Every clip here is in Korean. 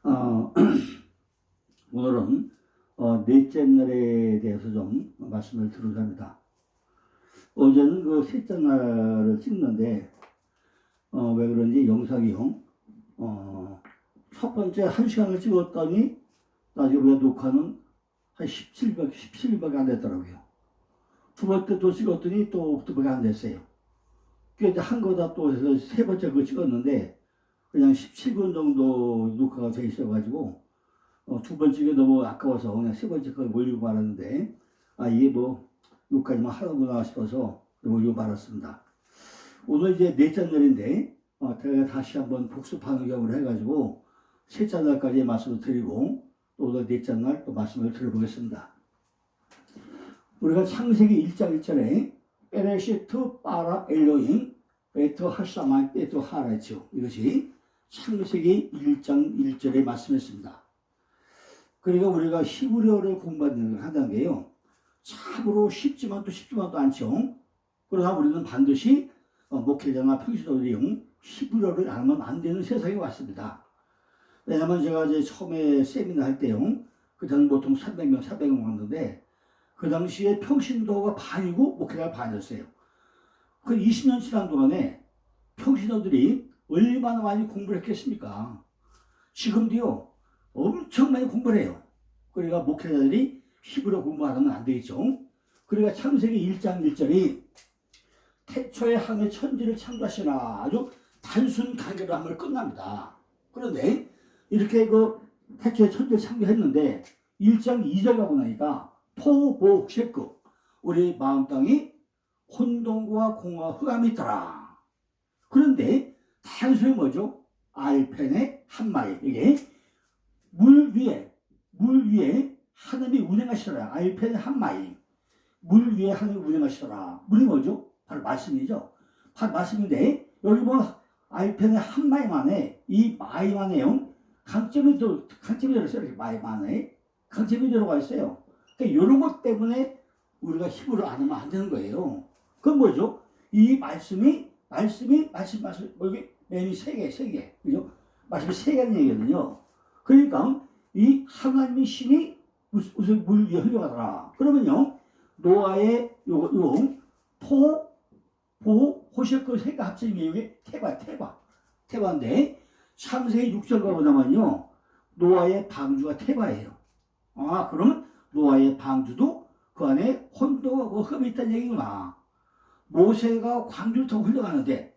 어, 오늘은 넷째 날에 대해서 좀 말씀을 드리려고 합니다. 어제는 그 셋째 날을 찍는데 왜 그런지 영상이요. 첫 번째 1시간을 찍었더니 나중에 우리가 녹화는 한 17분밖에 안 됐더라고요. 두 번째 또 찍었더니 또 2분밖에 안 됐어요. 그래서 한 거다 또 해서 세 번째 거 찍었는데 그냥 17분 정도 녹화가 돼 있어가지고 두 번째가 너무 아까워서 그냥 세 번째 거 올리고 말았는데 이게 뭐 여기까지만 하는구나 싶어서 올리고 말았습니다. 오늘 이제 넷째 날인데 제가 다시 한번 복습하는 경우를 해가지고 셋째 날까지 말씀을 드리고 또 오늘 넷째 날 또 말씀을 드려보겠습니다. 우리가 창세기 1장 1절에 에레시트 파라 엘로힘 베트 하사마 베트 하라죠. 이것이 창세기 1장 1절에 말씀했습니다. 그러니까 우리가 히브리어를 공부한다는 게요. 참으로 쉽지만 또 않죠. 그러나 우리는 반드시 목회자나 평신도들이 히브리어를 알면 안 되는 세상에 왔습니다. 왜냐하면 제가 이제 처음에 세미나 할 때요. 그 당시 보통 300명, 400명 왔는데 그 당시에 평신도가 반이고 목회자가 반이었어요. 그 20년 지난 동안에 평신도들이 얼마나 많이 공부를 했겠습니까? 지금도요. 엄청 많이 공부를 해요. 그러니까 목회자들이 히브리어 공부 안 하면 안 되겠죠. 그러니까 창세기 1장 1절이 태초에 하늘의 천지를 창조하시나 아주 단순 단계로 하면 끝납니다. 그런데 이렇게 그 태초에 천지를 창조했는데 1장 2절 가고 나니까 토보쉐크 우리 마음 땅이 혼돈과 공허와 흑암이 있더라. 그런데 단순히 뭐죠? 알펜의 한 마리. 이게 물 위에 하늘이 운행하시더라. 알펜의 한 마리. 물 위에 하늘이 운행하시더라. 물이 뭐죠? 바로 말씀이죠. 바로 말씀인데 여기 뭐 알펜의 한 마리만에 이 마리만에요. 강점이 들어있어요. 이렇게 마리만에 강점이 들어가 있어요. 그러니까 이런 것 때문에 우리가 히브리어를 안 하면 안 되는 거예요. 그건 뭐죠? 이 말씀이 여기 맨이 세 개, 그죠? 말씀이 세 개는 얘기거든요. 그러니까 이 하나님의 신이 무슨 물 위에 흘러가더라. 그러면요, 노아의 호셰크 세 개 합친 게 이게 테바인데 창세기 6절과 보자면요, 노아의 방주가 테바예요. 그러면 노아의 방주도 그 안에 혼돈과 흠이 있다는 얘기구나. 모세가 광주를 타고 흘러가는데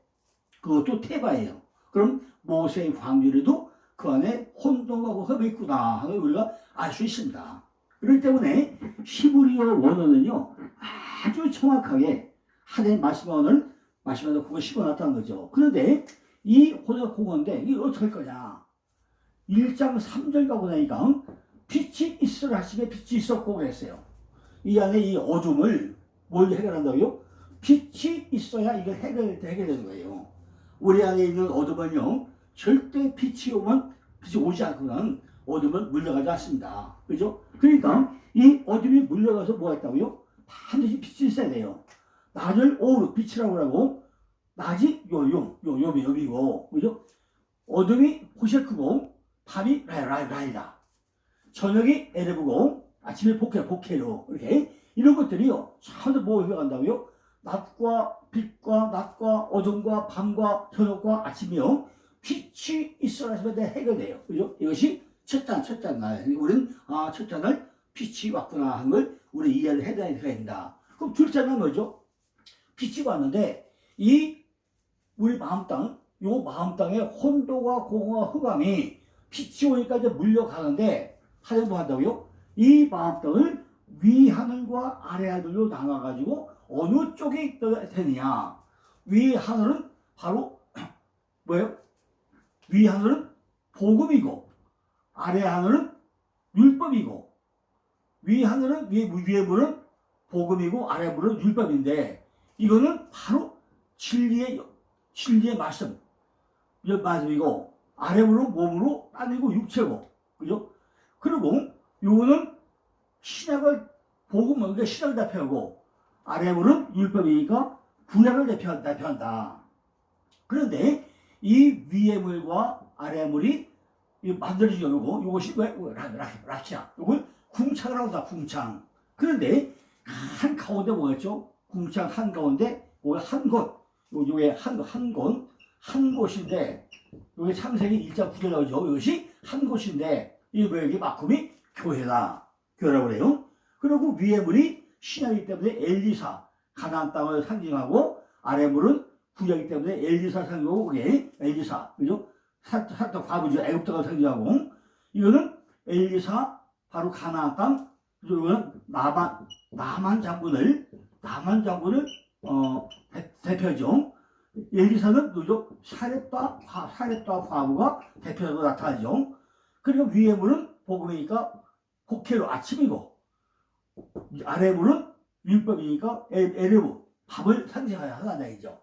그것도 테바예요. 그럼 모세의 광주에도 그 안에 혼돈과 흠이 있구나 하는 우리가 알 수 있습니다. 그렇기 때문에 히브리어 원어는요 아주 정확하게 하나님 말씀을 그거 씹어놨다는 거죠. 그런데 이 호세가 공원인데 이게 어떻게 할 거냐. 1장 3절 가고 나니까 빛이 있으라 하시면 빛이 있었고 그랬어요. 이 안에 이 어둠을 뭘 해결한다고요? 빛이 있어야 이걸 해결되는 거예요. 우리 안에 있는 어둠은요, 절대 빛이 오지 않고는 어둠은 물러가지 않습니다. 그죠? 그러니까 이 어둠이 물러가서 뭐 했다고요? 반드시 빛이 있어야 돼요. 낮을 오후 빛이라고 하고, 낮이 요비고, 그죠? 어둠이 호셰크고, 밤이 라이다. 저녁이 에레브고, 아침에 복해로, 이렇게. 이런 것들이요, 전부 뭐 해간다고요? 낮과 빛과 낮과 어둠과 밤과 저녁과 아침이요. 빛이 있어야 해결돼요. 그죠? 이것이 첫째 날. 우리는 첫째 날 빛이 왔구나 하는 걸 우리 이해를 해야 된다. 그럼 둘째 날 뭐죠? 빛이 왔는데 이 우리 마음 땅에 혼돈과 공허와 흑암이 빛이 오니까 이제 물려가는데 하늘 뭐 한다고요? 이 마음 땅을 위 하늘과 아래 하늘로 나눠가지고 어느 쪽에 되느냐? 위 하늘은 바로 뭐예요? 위 하늘은 복음이고 아래 하늘은 율법이고 위 하늘은 위에 물은 복음이고 아래 물은 율법인데 이거는 바로 진리의 말씀이고 아래 물은 몸으로 땅이고 육체고 그죠? 그리고 요거는 신약을 복음은 신약을 대표하고 아래 물은 율법이니까 구약을 대표한다. 그런데 이 위의 물과 아래 물이 만들어지고 요것이 왜 락이야. 요걸 궁창이라고 한다. 궁창. 그런데 한 가운데 뭐였죠? 궁창 한 가운데 요게 한 곳. 요게 한 곳인데 요게 창세기 1장 9절 나오죠. 이것이 한 곳인데 이 뭐야? 막음이 교회다. 교회라고 그래요. 그리고 위의 물이 신하이기 때문에 엘리사 가나안 땅을 상징하고 아래 물은 구약이기 때문에 엘리사 상징하고 그게 엘리사 그죠? 살짝 과부죠. 애굽 땅을 상징하고 이거는 엘리사 바로 가나안 땅 그리고 이거는 나만 장군을 대표죠. 엘리사는 누구죠? 사렙과 과부가 대표로 나타나죠. 그리고 위의 물은 복음이니까 곡회로 아침이고 아래 물은 율법이니까 에레브 밥을 상징하여 하나다 이죠.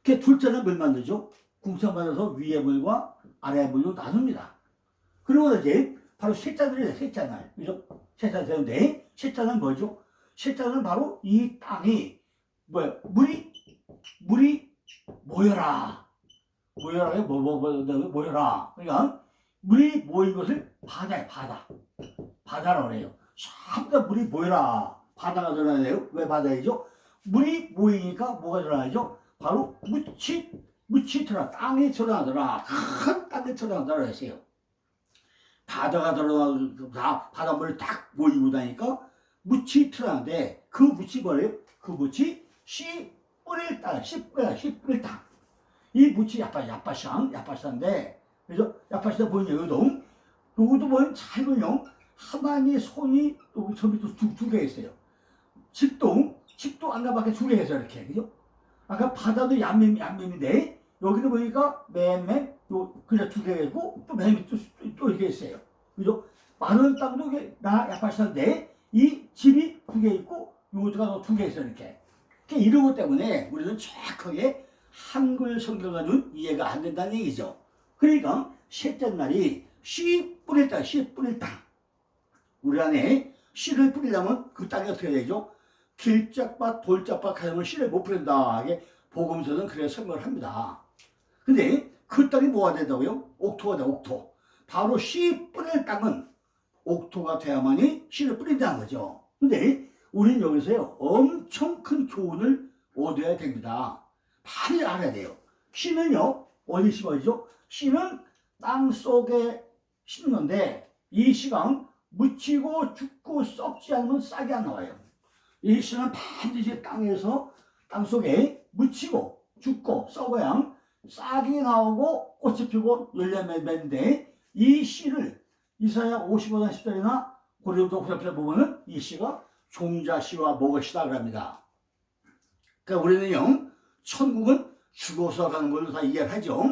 그 둘째는 뭘 만들죠? 궁창받아서 위의 물과 아래 물로 나눕니다. 그리고 이제 바로 셋자들이에요. 셋자날 그죠? 셋자 되는데 셋자는 뭐죠? 셋자는 바로 이 땅이 뭐야? 물이 모여라. 모여라. 그러니까 물이 모인 것을 바다라고 해요. 전부 물이 모여라. 바다가 드러나네요. 왜 바다이죠? 물이 모이니까 뭐가 드러나죠? 바로 묻이 드러나. 땅이 드러나더라. 큰 땅이 드러나더라 했어요. 바다가 드러나 바닷물이 딱 모이고 나니까 묻이 드러나는데 그 묻이 뭐래요? 그 묻이 씨 뿌릴 땅. 이 묻이 야파시인데 그래서 야파시다 보이냐 여기도 보면 잘은요 하나님의 손이 저기 두 개 있어요. 집도 안가밖에 두 개 해서 이렇게 그죠? 아까 바다도 얌mem인데 여기도 보니까 맨 그냥 두 개 있고 또 맨 밑도 또 이렇게 있어요. 그죠? 마른 땅도 이게 야파시인데 이 집이 두 개 있고 요거가 두 개 있어요 이렇게. 이런 것 때문에 우리는 정확하게 한글 성경 가지고는 이해가 안 된다는 얘기죠. 그러니까 셋째 날이 씨 뿌릴 땅. 우리 안에 씨를 뿌리려면 그 땅이 어떻게 되죠? 길짝밭, 돌짝밭 가면 씨를 못 뿌린다. 이게 복음서는 그렇게 설명을 합니다. 근데 그 땅이 뭐가 된다고요? 옥토가 돼, 옥토. 바로 씨 뿌릴 땅은 옥토가 돼야만이 씨를 뿌린다는 거죠. 근데 우리는 여기서요, 엄청 큰 교훈을 얻어야 됩니다. 많이 알아야 돼요. 씨는요, 어디 심어지죠? 씨는 땅 속에 심는데, 이 씨가 묻히고 죽고 썩지 않으면 싹이 안 나와요. 이 씨는 반드시 땅 속에 묻히고 죽고 썩어야 싹이 나오고 꽃이 피고 열매 맺는데, 이 씨를 이사야 55장 10절이나 고린도 후서편에 보면은 이 씨가 종자씨와 먹으시다 그럽니다. 그러니까 우리는요, 천국은 죽어서 가는 걸로 다 이해를 하죠.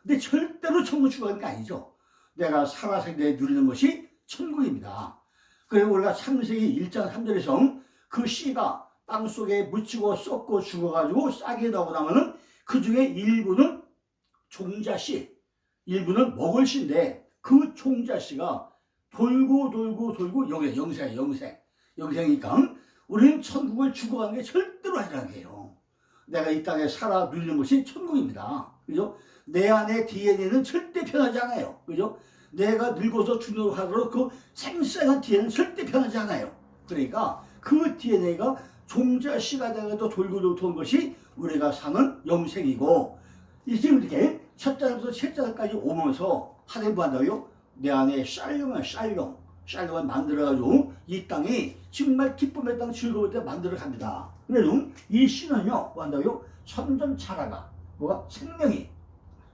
근데 절대로 천국 죽어가는 게 아니죠. 내가 살아생전에 누리는 것이 천국입니다. 그리고 우리가 창세기 1장 3절에서 그 씨가 땅속에 묻히고 썩고 죽어가지고 싹이 나오고 나면은 그 중에 일부는 종자씨, 일부는 먹을 씨인데 그 종자씨가 돌고 영생이니까 우리는 천국을 죽어가는 게 절대로 아니라는 거예요. 내가 이 땅에 살아 누리는 것이 천국입니다. 그죠? 내 안에 DNA는 절대 변하지 않아요. 그죠? 내가 늙어서 죽는 하더라도 그 생생한 DNA는 절대 변하지 않아요. 그러니까 그 DNA가 종자씨가 되어도 돌고 도는 것이 우리가 사는 영생이고, 지금 이렇게 첫 달부터 셋째 달까지 오면서 하나님 뭐 한다고요? 내 안에 샬롬을 만들어가지고 이 땅이 정말 기쁨의 땅, 즐거울 때 만들어 갑니다. 그래도 이 씨는요, 뭐 한다고요? 천전 차라가 뭐가 생명이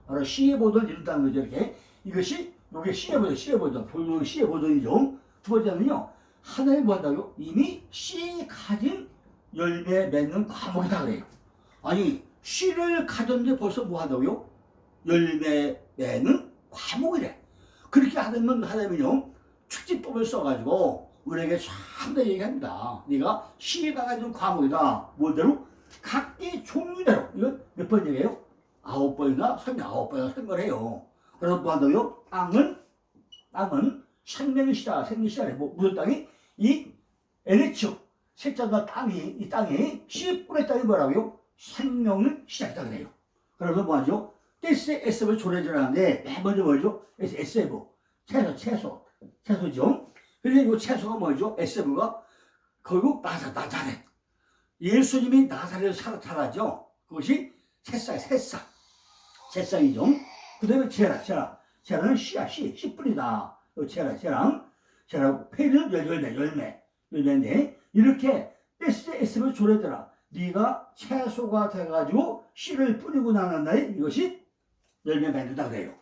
바로 씨의 보존을 이룬다는 거죠. 이렇게 이것이 요게 씨의 보존, 돌로 씨의 보존이죠. 두 번째는요, 하나님 뭐 한다고요? 이미 씨 가진 열매 맺는 과목이다 그래요. 아니 씨를 가졌는데 벌써 뭐 한다고요? 열매 맺는 과목이래. 그렇게 하려면요, 축지법을 써가지고 우리에게 참 얘기합니다. 네가 씨가 가진 과목이다. 뭘대로? 각기 종류대로. 이건 몇 번 얘기해요? 9번이나 설명을 해요. 그래서 뭐 한다고요? 땅은 생명이시다. 무슨 땅이? 이 에레츠, 셋째가 이 땅이 씨 뿌린 땅이 뭐라고요? 생명을 시작했다 그래요. 그래서 뭐하죠? SF을 조례질하는데 맨 먼저 뭐죠? SF 채소죠. 근데 이 채소가 뭐죠? SF가 결국 나사렛. 예수님이 나사렛에서 살았죠. 그것이 새싹이죠. 그 다음에 제라는 씨 뿌리다. 제라고 페이는 열매인데 이렇게 SF를 조례더라. 네가 채소가 돼가지고 씨를 뿌리고 나는 날에 이것이 열매 맺는다 그래요.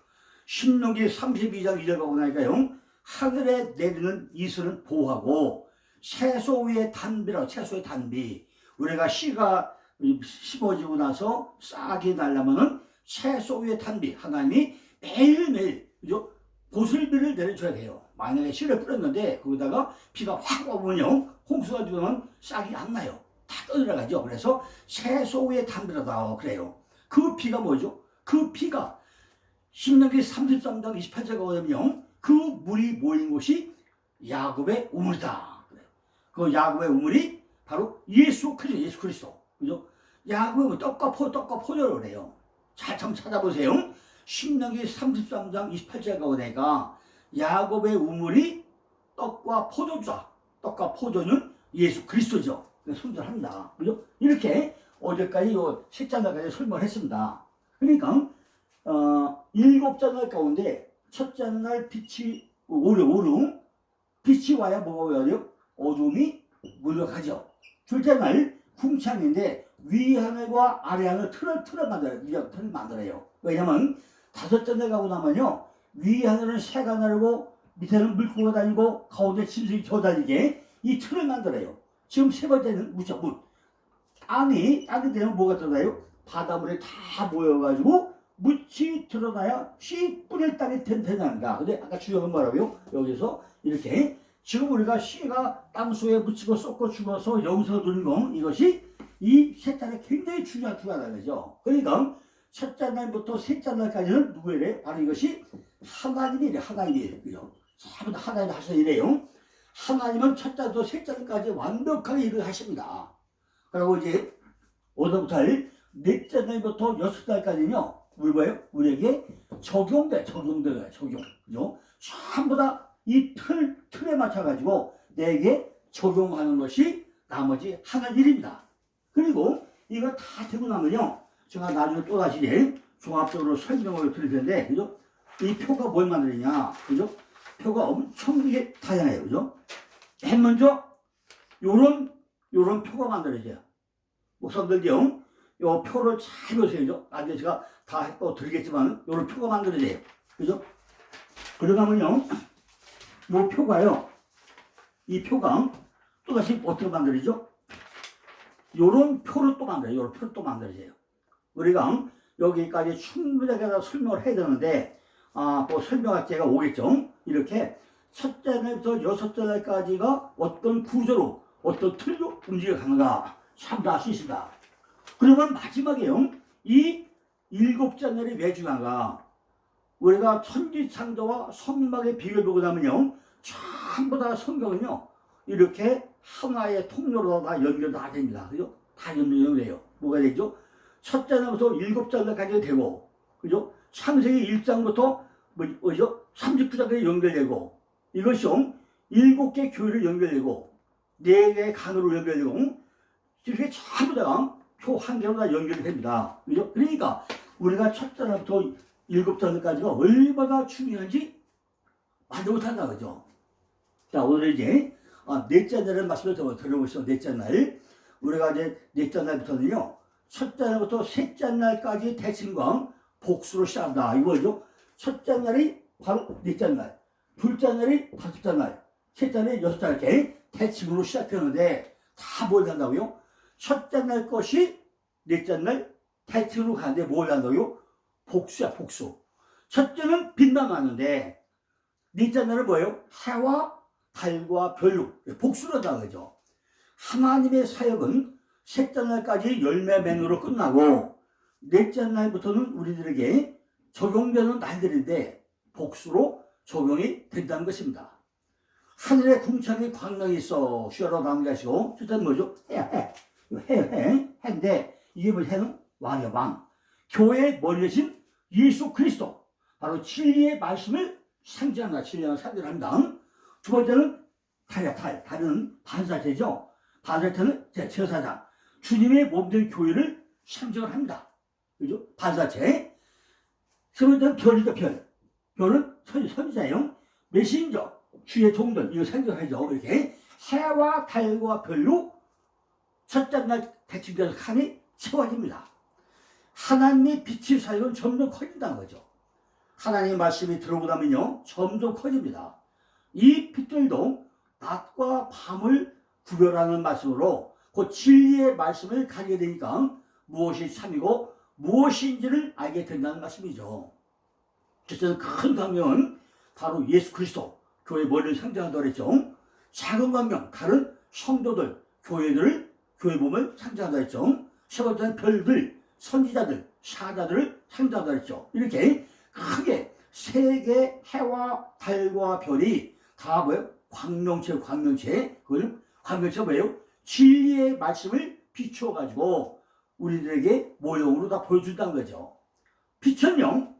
신명기 32장 2절 보고 나니까요. 하늘에 내리는 이슬은 보하고 채소의 단비. 우리가 씨가 심어지고 나서 싹이 나려면은 채소 위에 단비 하나님이 매일매일 그죠? 보슬비를 내려줘야 돼요. 만약에 씨를 뿌렸는데 거기다가 비가 확 오면요 홍수가 되면 싹이 안 나요. 다 떠들어가죠. 그래서 채소 위에 단비라다 그래요. 그 비가 뭐죠? 그 비가 신명기 33장 28절에 보면 그 물이 모인 곳이 야곱의 우물이다. 그 야곱의 우물이 바로 예수 그리스도. 그죠? 야곱은 떡과 포도를 그래요. 잘 좀 찾아보세요. 신명기 33장 28절에 보니까 야곱의 우물이 떡과 포도주다. 떡과 포도는 예수 그리스도죠. 손절합니다. 그죠? 이렇게 어제까지 요 십자가까지 설명을 했습니다. 그러니까 7잔날 가운데 첫째 날 빛이 오름 빛이 와야 뭐가 와야 돼요? 어둠이 물러가죠. 둘째 날 궁창인데 위하늘과 아래하늘 틀을 만들어요. 왜냐면 다섯째 날 가고 나면요 위하늘은 새가 나르고 밑에는 물고기가 다니고 가운데 짐승이 겨다니게 이 틀을 만들어요. 지금 세 번째는 물. 땅이 되면 뭐가 드러나요? 바닷물이 다 모여가지고 묻이 드러나야 씨 뿌릴 땅이 된다는가. 근데 아까 주역은 뭐라고요? 여기서 이렇게 지금 우리가 씨가 땅속에 묻히고 쏟고 죽어서 여기서 누린 거 이것이 이 셋째 날이 굉장히 중요하다는 거죠. 그러니까 첫째 날부터 셋째 날까지는 누구예요? 바로 이것이 하나님이래요. 그죠? 전부 다 하나님이 하셔서 이래요. 하나님은 첫째부터 셋째 날까지 완벽하게 일을 하십니다. 그리고 이제 오늘부터 넷째 날부터 여섯 날까지는요. 우리에게 적용돼요. 그죠? 전부 다 이 틀에 맞춰가지고 내게 적용하는 것이 나머지 하는 일입니다. 그리고 이거 다 되고 나면요. 제가 나중에 또다시 종합적으로 설명을 드릴 텐데, 그죠? 이 표가 뭘 만드느냐, 그죠? 표가 엄청 다양해요, 그죠? 맨 먼저, 요런 표가 만들어져요. 목사님들요, 요 표를 잘 보세요. 나중에 제가 다 또 드리겠지만, 요런 표가 만들어져요. 그죠? 그러가면요, 요 표가요, 이 표가 또다시 어떻게 만들어지죠? 요런 표를 또 만들어져요. 우리가 여기까지 충분하게 설명을 해야 되는데, 뭐 설명할 때가 오겠죠? 이렇게 첫째 날부터 여섯째 날까지가 어떤 구조로, 어떤 틀로 움직여가는가, 참 다 알 수 있습니다. 그러면 마지막에요, 이 일곱째 날이 왜 중요한가? 우리가 천지창조와 선막의 비교를 보고 나면요, 전부 다 성경은요, 이렇게 하나의 통로로 다 연결 다 됩니다. 그죠? 다 연결돼요. 뭐가 되죠? 첫째 날부터 일곱째 날까지 되고, 그죠? 창세기 1장부터 뭐죠? 39장까지 연결되고, 이것이 일곱 개 교회를 연결되고, 네 개의 강으로 연결되고, 이렇게 전부 다 표 한 개로 다 연결이 됩니다. 그죠? 그러니까 우리가 첫째 날부터 일곱째 날까지가 얼마나 중요한지 말도 못한다, 그죠? 자, 오늘 이제 넷째 날을 말씀을 들어보시죠. 넷째 날. 우리가 이제 넷째 날부터는요, 첫째 날부터 셋째 날까지 대칭과 복수로 시작한다. 이거죠. 첫째 날이 바로 넷째 날, 둘째 날이 다섯째 날, 셋째 날이 여섯째 날 이렇게 대칭으로 시작하는데 다 뭘 한다고요? 첫째 날 것이 넷째 날 대칭으로 가는데 뭘 한다고요? 복수야, 복수. 첫째는 빛만 왔는데 넷째 날은 뭐예요? 해와 달과 별로 복수를 한다는 거죠. 하나님의 사역은 셋째 날까지 열매 맺으로 끝나고 넷째 날부터는 우리들에게 적용되는 날들인데 복수로 적용이 된다는 것입니다. 하늘에 궁창이 광명이 있어 쉬어라 나누시고 첫째는 뭐죠? 해인데 이게 뭐 해는 왕이야, 왕. 교회의 머리 대신 예수 그리스도, 바로 진리의 말씀을 상징한다. 진리를 상징합니다. 두 번째는 달은 반사체죠. 반사체는 제사장, 주님의 몸된 교회를 상징을 합니다. 그죠? 반사체. 세 번째는 별이죠, 별. 별은 선지자예요. 메신저, 주의 종들, 이거 상징하죠. 이렇게 해와 달과 별로 첫째 날 대칭돼서 칸이 채워집니다. 하나님의 빛의 사역은 점점 커진다는 거죠. 하나님의 말씀이 들어오다면요, 점점 커집니다. 이 빛들도 낮과 밤을 구별하는 말씀으로 그 진리의 말씀을 가지게 되니까 무엇이 참이고 무엇인지를 알게 된다는 말씀이죠. 그래서 큰 광명은 바로 예수 그리스도, 교회 머리를 상징한다고 그랬죠. 작은 광명, 다른 성도들, 교회들, 교회 몸을 상징한다고 했죠. 세 번째는 별들, 선지자들, 사자들을 상징한다고 했죠. 이렇게 크게 세 개의 해와 달과 별이 다 뭐예요? 광명체. 그걸 광명체가 뭐예요? 진리의 말씀을 비추어가지고 우리들에게 모형으로 다 보여준다는 거죠. 빛은요,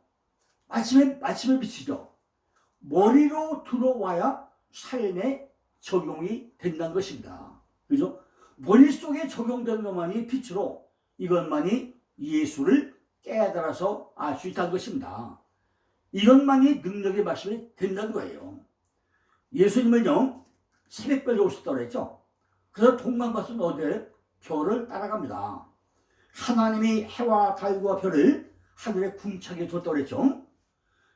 말씀의 빛이죠. 머리로 들어와야 삶에 적용이 된다는 것입니다. 그죠? 머릿속에 적용되는 것만이 빛으로, 이것만이 예수를 깨달아서 알 수 있다는 것입니다. 이것만이 능력의 말씀이 된다는 거예요. 예수님은요, 새벽별에 오셨다고 했죠. 그래서 동방봤은 어디에? 별을 따라갑니다. 하나님이 해와 달과 별을 하늘에 궁창에 뒀다고 했죠.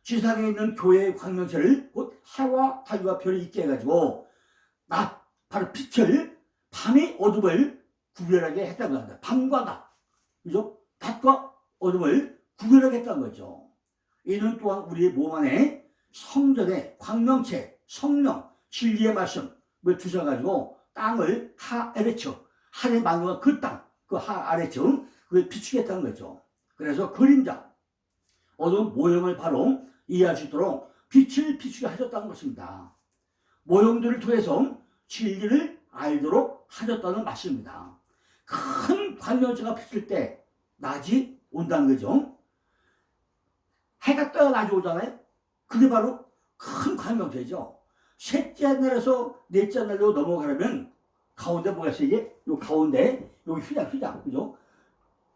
지상에 있는 교회의 광명체를 곧 해와 달과 별이 있게 해가지고 바로 빛을, 밤의 어둠을 구별하게 했다는 겁니다. 밤과 낮, 그죠? 낮과 어둠을 구별하게 했다는 거죠. 이는 또한 우리의 몸 안에 성전의 광명체, 성령, 진리의 말씀을 주셔가지고 땅을 하에레처, 하늘 만든 그 땅, 그 하아레처, 그걸 비추겠다는 거죠. 그래서 그림자, 어두운 모형을 바로 이해할 수 있도록 빛을 비추게 하셨다는 것입니다. 모형들을 통해서 진리를 알도록 하셨다는 말씀입니다. 큰 광명체가 비칠 때 낮이 온다는 거죠. 해가 떠야 낮이 오잖아요. 그게 바로 큰 광명체죠. 셋째 날에서 넷째 날로 넘어가려면 가운데 뭐가 있어요? 이게 요 가운데 여기 휘장, 그죠?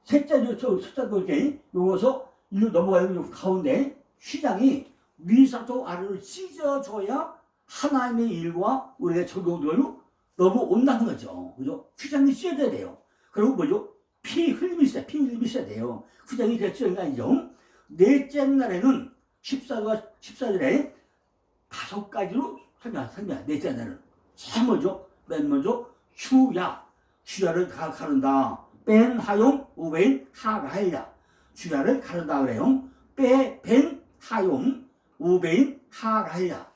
셋째 날에 요거서 일로 넘어가려면 요 가운데 휘장이 위사도 아래로 찢어져야 하나님의 일과 우리가 적용되고 넘어온다는 거죠. 그죠? 휘장이 찢어져야 돼요. 그리고 뭐죠? 피 흘림이 있어야 돼요. 휘장이 찢어진 게 아니죠. 넷째 날에는 14절에 5가지로 설명. 넷째 날은 참 뭐죠? 맨 먼저 주야를 가른다. 뺀 하용 우벤 하라일야. 주야를 가른다 그래요. 뺀 하용 우벤 하라일야.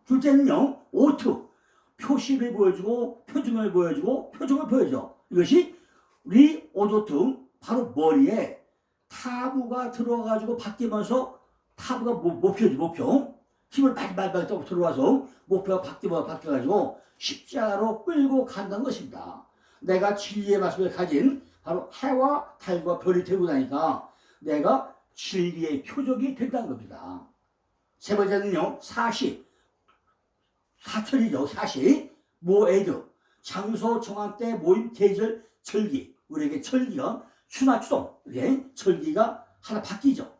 둘째는요, 오트, 표식을 보여주고 표징을 보여줘. 이것이 우리 오도트, 바로 머리에 타부가 들어가지고 바뀌면서, 타부가 목표. 힘을 많이 들어와서 목표가 바뀌어가지고 십자가로 끌고 간다는 것입니다. 내가 진리의 말씀을 가진 바로 해와 달과 별이 되고 나니까 내가 진리의 표적이 된다는 겁니다. 세 번째는요, 사철이죠. 모에드, 장소 정한 때 모임 계절 절기. 우리에게 절기가 추나 추동, 이렇게 절기가 하나 바뀌죠.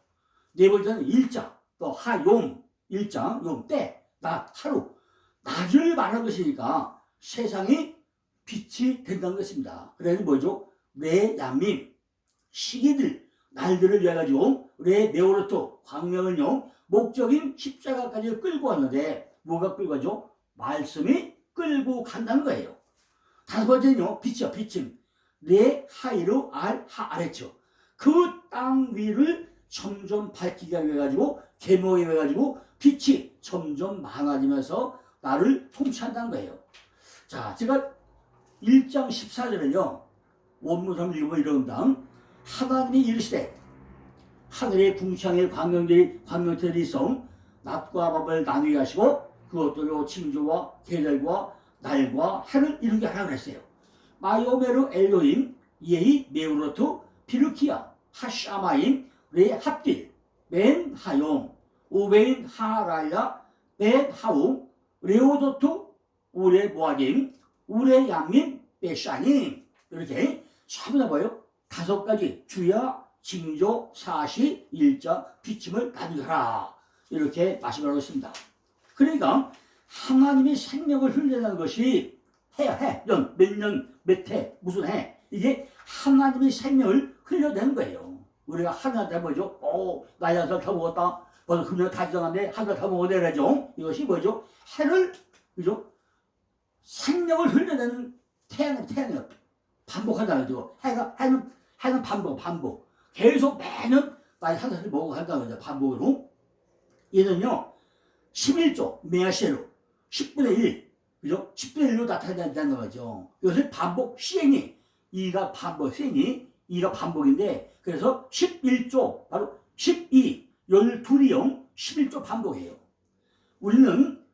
네 번째는 일자, 또 하용, 용 때, 낮, 하루, 낮을 말한 것이니까 세상이 빛이 된다는 것입니다. 그래서 뭐죠? 레야밈, 시기들, 날들을 위해 가지고 레메오르토, 광명은요, 목적인 십자가까지 끌고 왔는데 뭐가 끌고 가죠? 말씀이 끌고 간다는 거예요. 다섯 번째는요, 빛임, 레 하이르 알 하아레처, 그 땅 위를 점점 밝히게 해가지고 계모해 가지고 빛이 점점 많아지면서 나를 통치한다는 거예요. 자, 제가 1장 14절에요. 원문을 읽으면 이런다. 하나님이 이르시되 하늘의 궁창에 광명들이 있어 낮과 밤을 나누게 하시고 그것들로 징조와 계절과 날과 해를 이루게 하라 그랬어요. 마요메르 엘로힘 예히 메우로트 비르키야 하샤마임 레 합딜, 맨 하용, 우베인 하라야, 맨 하우, 레오도투, 우레 모아김, 우레 양민, 빼샤님. 이렇게 전부 다 뭐예요? 5가지 주야, 징조, 사시, 일자, 비침을 가져가라. 이렇게 말씀하고 있습니다. 그러니까 하나님이 생명을 흘려내는 것이 해, 몇 년, 몇 해, 무슨 해. 이게 하나님이 생명을 흘려내는 거예요. 우리가 하나한테 뭐죠? 나이 1살 더 먹었다. 벌써 금년 다 지나갔는데 1살 더 먹어야 되죠. 이것이 뭐죠? 해를, 그죠? 생명을 흘려내는 태양을 반복한다는 거죠. 해는 반복. 계속 매년 나이 1살을 먹고 한다는 거죠. 반복으로. 얘는요, 11조, 메아시로, 10분의 1, 그죠? 10분의 1로 나타낸다는 거죠. 이것을 반복, 시행이, 이가 반복, 시행이, 이가 반복인데, 그래서 11조, 바로 12, 12형, 11조 반복이에요. 우리는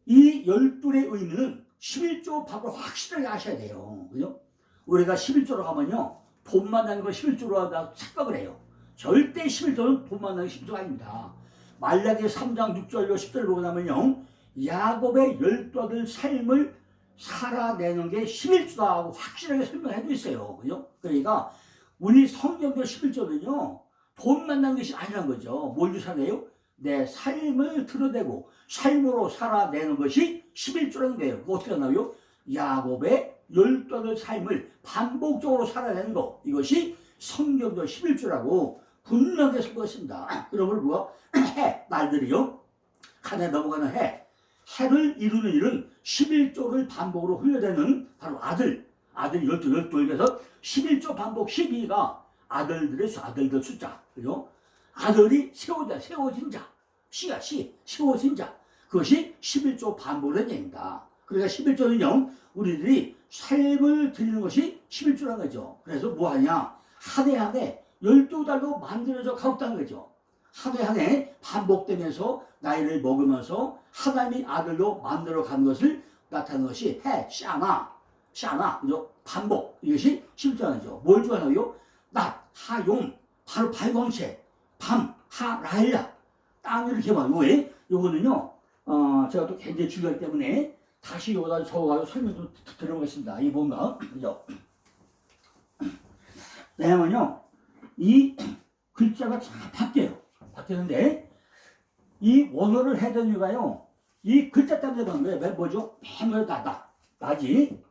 이 12의 의미는 11조 반복을 확실하게 아셔야 돼요. 그죠? 우리가 11조로 가면요, 돈 만나는 걸 11조로 하다 착각을 해요. 절대 11조는 돈 만나는 게 11조가 아닙니다. 말라기 3장 6절로 10절 보고 나면요, 야곱의 12아들 삶을 살아내는 게 11조다 하고 확실하게 설명해도 있어요. 그죠? 그러니까 우리 성경적 11조는요, 돈 만나는 것이 아니란 거죠. 뭘 살아내요? 내 삶을 드러내고 삶으로 살아내는 것이 11조라는 거예요. 어떻게 하나요? 야곱의 12아들 삶을 반복적으로 살아내는 것, 이것이 성경적 11조라고 분명하게 선포했습니다. 그러므로 누가 해, 날들이요, 한 해 넘어가는 해를 이루는 일은 11조를 반복으로 흘려대는 바로 아들 12, 그래서 11조 반복 12가 아들들 숫자, 그죠? 아들이 세워진 자, 세워진 자, 그것이 11조 반복을 얘기입니다. 그러니까 11조는요, 우리들이 삶을 드리는 것이 11조라는 거죠. 그래서 뭐 하냐? 한 해 한 해 12달로 만들어져 가겠다는 거죠. 한 해 한 해 반복되면서 나이를 먹으면서 하나님이 아들로 만들어 가는 것을 나타내는 것이 샤나, 그죠? 반복. 이것이 11조라는 뭘 좋아하나요? 낮, 하, 용, 바로 발광체, 밤, 하, 라일라. 땅 이렇게 봐요. 왜? 요거는요, 제가 또 굉장히 중요하기 때문에 다시 요거다 적어가지고 설명 좀 드려보겠습니다. 이게 뭔가, 그죠? 왜냐면요, 이 글자가 잘 바뀌는데, 이 원어를 해야 되는 이유가요, 이 글자 때문에 그런 거예요. 왜 뭐죠? 맨날 나지,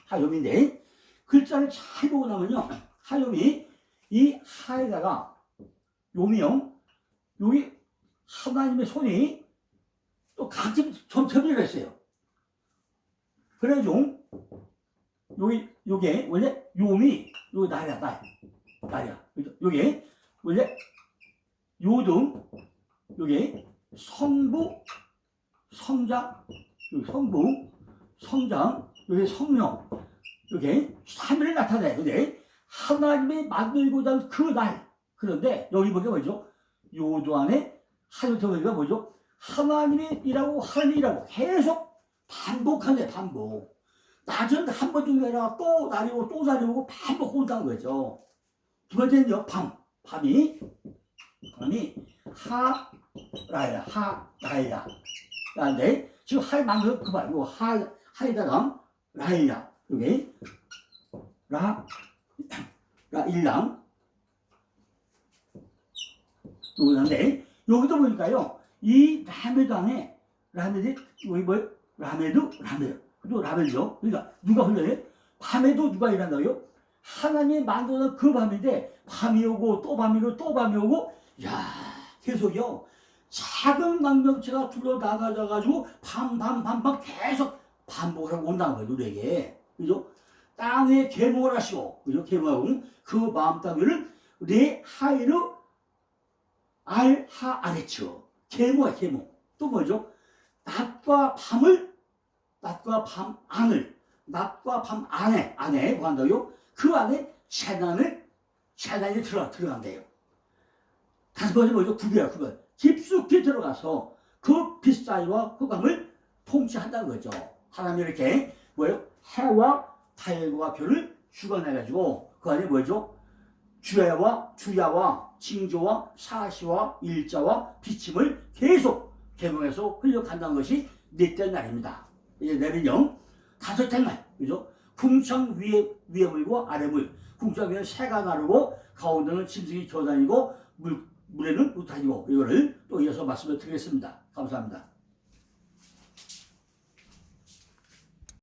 하염인데, 글자를 잘 보고 나면요, 하염이, 이 하에다가, 용이요, 여기 하나님의 손이 또 각질 점첩을 했어요. 그래가지고, 요게 원래 요미, 요게 날이야. 요게 원래 요등, 요게 성부, 성장, 요게 성부, 성장, 요게 성령, 요게 3일을 나타내요. 근데 하나님이 만들고자 하는 그 날, 그런데 여기 보게 뭐죠? 요도 안에 하늘토가 뭐죠? 하나님이라고 계속 반복하네, 반복. 낮은 한 번 정도 해라, 또 날이 오고 반복 온다는 거죠. 두 번째는요, 밤이 하라일라. 그런데 지금 하의 만큼 그만, 요 하에다가 라일라, 여기 라일랑. 요런데 여기도 보니까요, 이 라메드 안에 여기 뭐예요? 라메드. 또 라멜이죠. 그러니까 누가 흘려요? 밤에도 누가 일한다고요? 하나님이 만드는 그 밤인데 밤이 오고 또 밤이 오고 야, 계속요. 작은 망명체가 둘러 나가져가지고 밤 계속 반복을 하고 온다는 거예요. 우리에게. 그죠? 땅에 계몽을 하시고, 그죠? 계몽하고 그 마음 땅위를 내 하이르 알하 아래쳐. 계몽이야, 계몽. 또 뭐죠? 낮과 밤 안에 뭐 한다고요? 그 안에 재난이 들어간대요. 다섯 번째 뭐죠? 구별. 깊숙이 들어가서 그 빛사이와 흑암을 통치한다는 거죠. 하나님이 이렇게 뭐예요? 해와 달과 별을 주관해가지고 그 안에 뭐죠? 주야와 징조와 사시와 일자와 비침을 계속 개봉해서 흘려간다는 것이 넷째 날입니다. 이제 내일은요, 다섯째 날, 그죠? 궁창 위에 물과 아래 물. 궁창 위에는 새가 나르고 가운데는 짐승이 겨다니고 물에는 못 다니고, 이거를 또 이어서 말씀을 드리겠습니다. 감사합니다.